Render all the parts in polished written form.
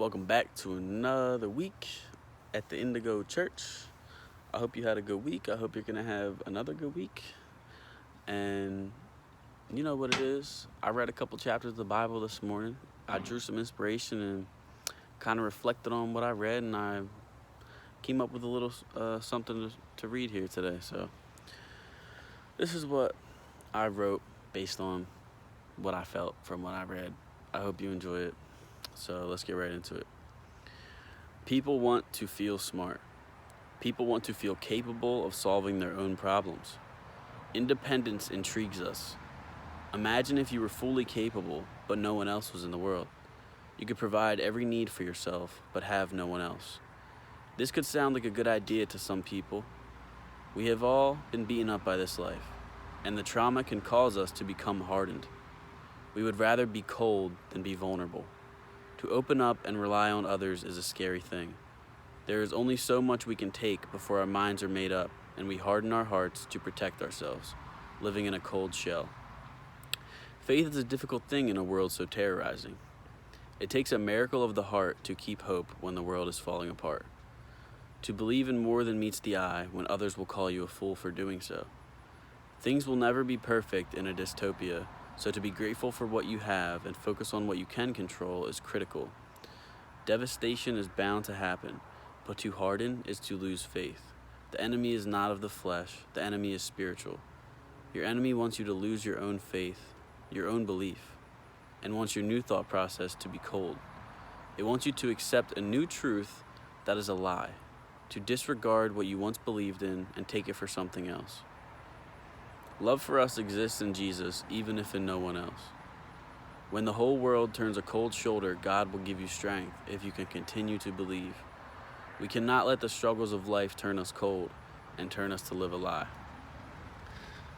Welcome back to another week at the Indigo Church. I hope you had a good week. I hope you're going to have another good week. And you know what it is. I read a couple chapters of the Bible this morning. I drew some inspiration and kind of reflected on what I read, and I came up with a little something to read here today. So this is what I wrote based on what I felt from what I read. I hope you enjoy it. So let's get right into it. People want to feel smart. People want to feel capable of solving their own problems. Independence intrigues us. Imagine if you were fully capable, but no one else was in the world. You could provide every need for yourself, but have no one else. This could sound like a good idea to some people. We have all been beaten up by this life, and the trauma can cause us to become hardened. We would rather be cold than be vulnerable. To open up and rely on others is a scary thing. There is only so much we can take before our minds are made up and we harden our hearts to protect ourselves, living in a cold shell. Faith is a difficult thing in a world so terrorizing. It takes a miracle of the heart to keep hope when the world is falling apart. To believe in more than meets the eye when others will call you a fool for doing so. Things will never be perfect in a dystopia, so to be grateful for what you have and focus on what you can control is critical. Devastation is bound to happen, but to harden is to lose faith. The enemy is not of the flesh, the enemy is spiritual. Your enemy wants you to lose your own faith, your own belief, and wants your new thought process to be cold. It wants you to accept a new truth that is a lie, to disregard what you once believed in and take it for something else. Love for us exists in Jesus, even if in no one else. When the whole world turns a cold shoulder, God will give you strength if you can continue to believe. We cannot let the struggles of life turn us cold and turn us to live a lie.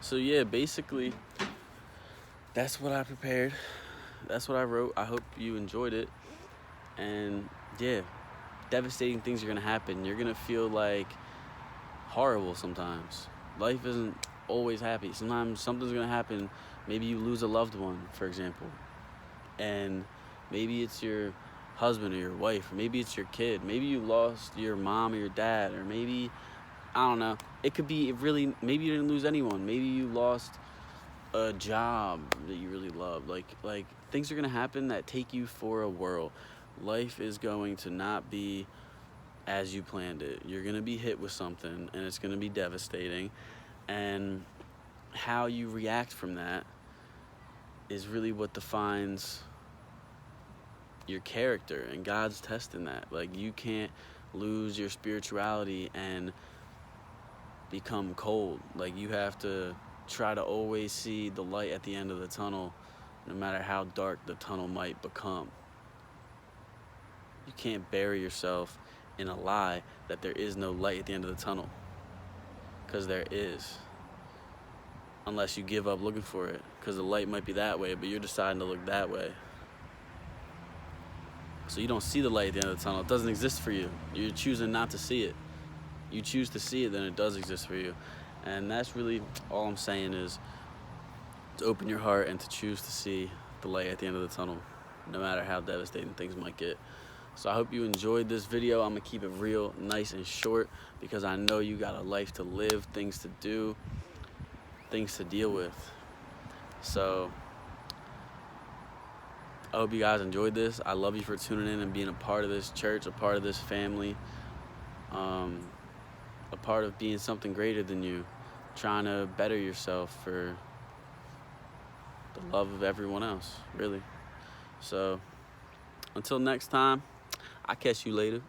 So yeah, basically, that's what I prepared. That's what I wrote. I hope you enjoyed it. And yeah, devastating things are going to happen. You're going to feel like horrible sometimes. Life isn't always happy. Sometimes something's gonna happen. Maybe you lose a loved one, for example, and maybe it's your husband or your wife, or maybe it's your kid. Maybe you lost your mom or your dad, or maybe, I don't know, it could be really, maybe you didn't lose anyone. Maybe you lost a job that you really love. Like things are gonna happen that take you for a whirl. Life is going to not be as you planned it. You're gonna be hit with something, and it's gonna be devastating. And how you react from that is really what defines your character, and God's testing that. Like, you can't lose your spirituality and become cold. Like, you have to try to always see the light at the end of the tunnel, no matter how dark the tunnel might become. You can't bury yourself in a lie that there is no light at the end of the tunnel, because there is. Unless you give up looking for it, because the light might be that way, but you're deciding to look that way. So you don't see the light at the end of the tunnel. It doesn't exist for you. You're choosing not to see it. You choose to see it, then it does exist for you. And that's really all I'm saying, is to open your heart and to choose to see the light at the end of the tunnel, no matter how devastating things might get. So I hope you enjoyed this video. I'm gonna keep it real nice and short, because I know you got a life to live, things to do, things to deal with. So I hope you guys enjoyed this. I love you for tuning in and being a part of this church, a part of this family, a part of being something greater than you, trying to better yourself for the love of everyone else, really. So until next time, I'll catch you later.